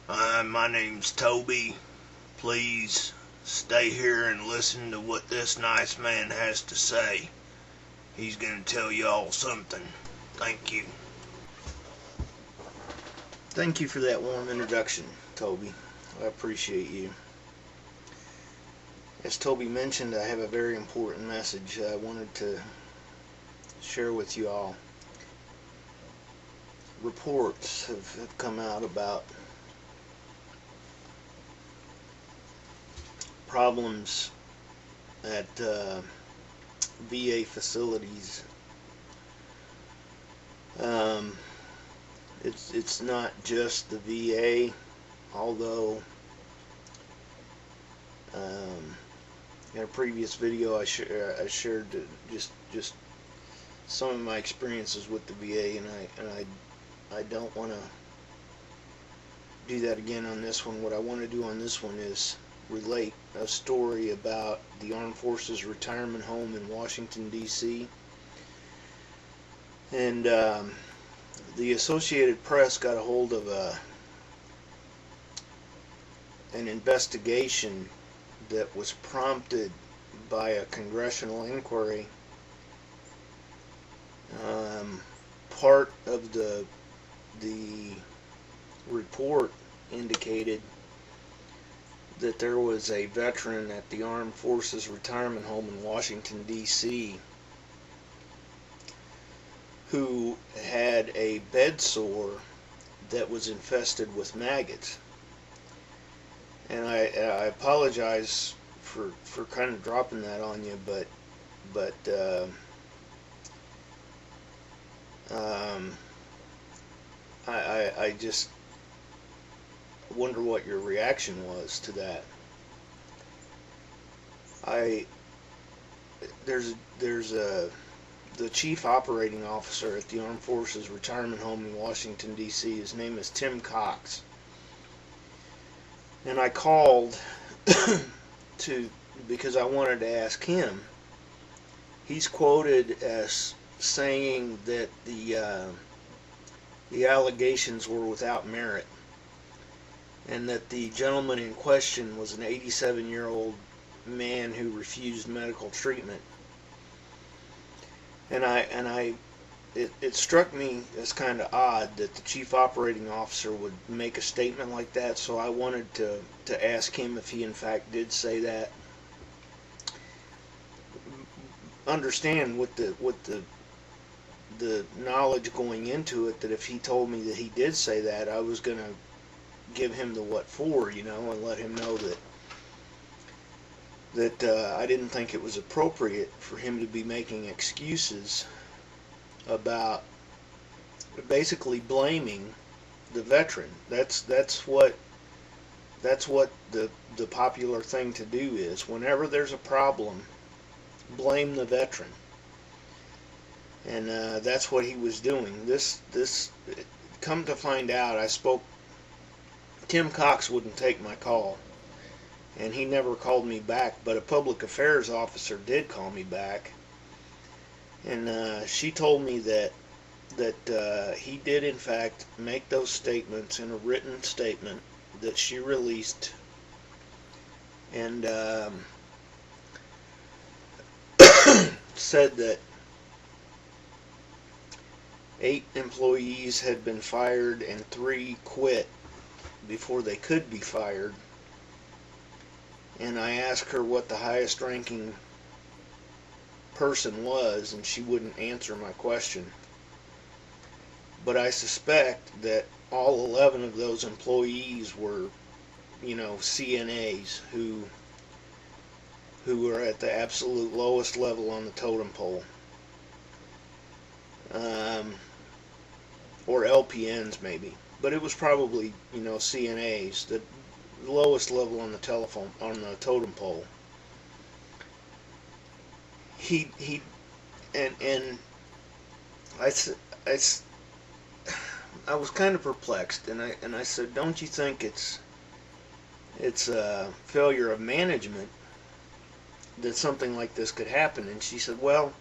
Hi, my name's Toby. Please stay here and listen to what this nice man has to say. He's gonna tell y'all something. Thank you. Thank you for that warm introduction, Toby. I appreciate you. As Toby mentioned, I have a very important message I wanted to share with you all. Reports have come out about problems at VA facilities. It's not just the VA, although in a previous video I shared just some of my experiences with the VA, and I don't want to do that again on this one. What I want to do on this one is relate a story about the Armed Forces Retirement Home in Washington, D.C. And the Associated Press got a hold of an investigation that was prompted by a congressional inquiry. Part of the report indicated that there was a veteran at the Armed Forces Retirement Home in Washington, D.C. who had a bed sore that was infested with maggots. And I apologize for kind of dropping that on you, but I just wonder what your reaction was to that. The chief operating officer at the Armed Forces Retirement Home in Washington, D.C. His name is Tim Cox. And I called because I wanted to ask him. He's quoted as saying that the allegations were without merit, and that the gentleman in question was an 87-year-old man who refused medical treatment. And it struck me as kind of odd that the chief operating officer would make a statement like that, so I wanted to ask him if he in fact did say that. Understand with the knowledge going into it, that if he told me that he did say that, I was going to give him the what for, and let him know that I didn't think it was appropriate for him to be making excuses about basically blaming the veteran. That's what the popular thing to do is, whenever there's a problem, blame the veteran. And that's what he was doing. This come to find out, Tim Cox wouldn't take my call, and he never called me back, but a public affairs officer did call me back, and she told me that he did in fact make those statements in a written statement that she released, and said that 8 employees had been fired and 3 quit before they could be fired. And I asked her what the highest ranking person was, and she wouldn't answer my question. But I suspect that all 11 of those employees were, CNAs who were at the absolute lowest level on the totem pole. Or LPNs maybe, but it was probably CNAs, the lowest level on the totem pole. I was kind of perplexed, and I said, don't you think it's a failure of management that something like this could happen? And she said, well,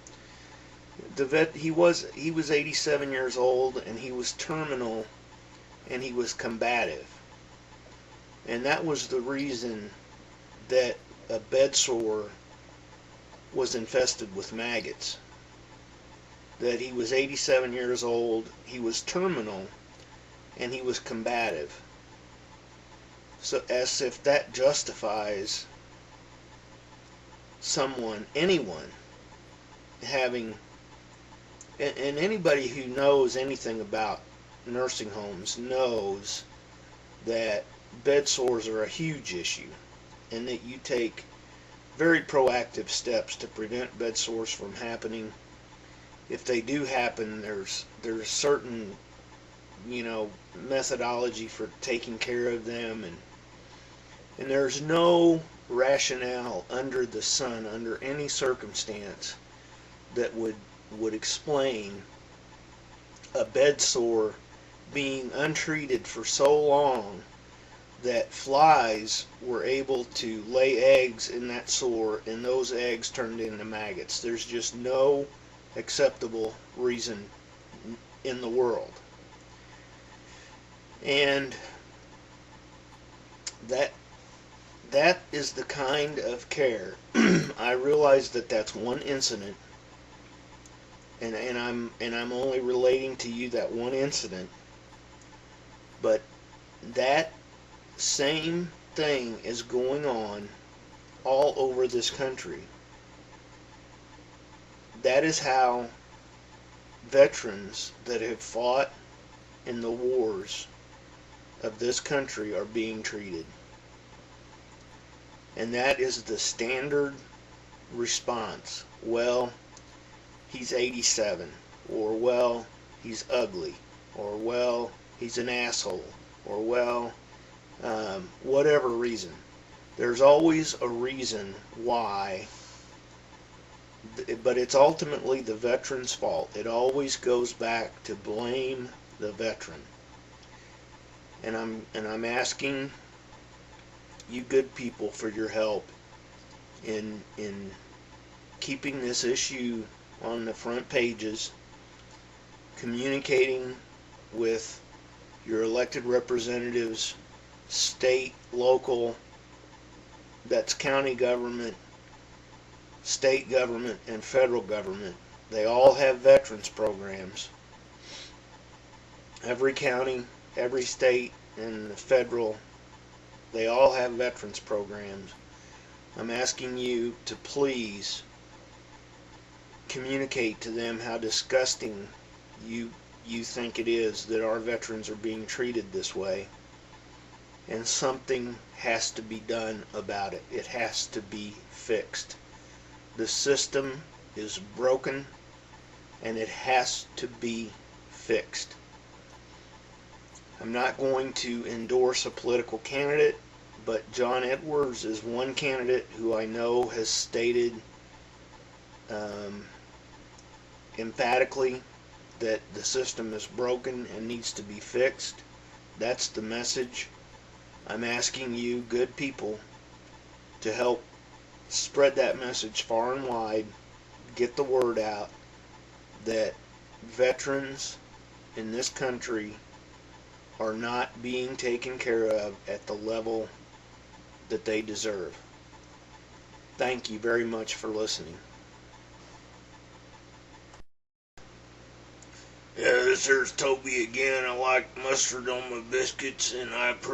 he was 87 years old, and he was terminal, and he was combative. And that was the reason that a bed sore was infested with maggots. That he was 87 years old, he was terminal, and he was combative. So as if that justifies someone, anyone, having, and anybody who knows anything about nursing homes knows that bed sores are a huge issue, and that you take very proactive steps to prevent bed sores from happening. If they do happen, there's certain, methodology for taking care of them, and there's no rationale under the sun, under any circumstance, that would explain a bed sore being untreated for so long that flies were able to lay eggs in that sore, and those eggs turned into maggots. There's just no acceptable reason in the world. And that is the kind of care. I realize that that's one incident, and I'm only relating to you that one incident, but that same thing is going on all over this country. That is how veterans that have fought in the wars of this country are being treated. And that is the standard response. Well, he's 87, or well, he's ugly, or well, he's an asshole, or well, whatever reason. There's always a reason why, but it's ultimately the veteran's fault. It always goes back to blame the veteran. And I'm asking you good people for your help in keeping this issue on the front pages, communicating with your elected representatives, state, local, that's county government, state government, and federal government. They all have veterans programs. Every county, every state, and the federal, they all have veterans programs. I'm asking you to please communicate to them how disgusting you think it is that our veterans are being treated this way, and something has to be done about it. It has to be fixed. The system is broken, and it has to be fixed. I'm not going to endorse a political candidate, but John Edwards is one candidate who I know has stated emphatically that the system is broken and needs to be fixed. That's the message. I'm asking you, good people, to help spread that message far and wide. Get the word out that veterans in this country are not being taken care of at the level that they deserve. Thank you very much for listening. Yeah, this here's Toby again. I like mustard on my biscuits, and I appreciate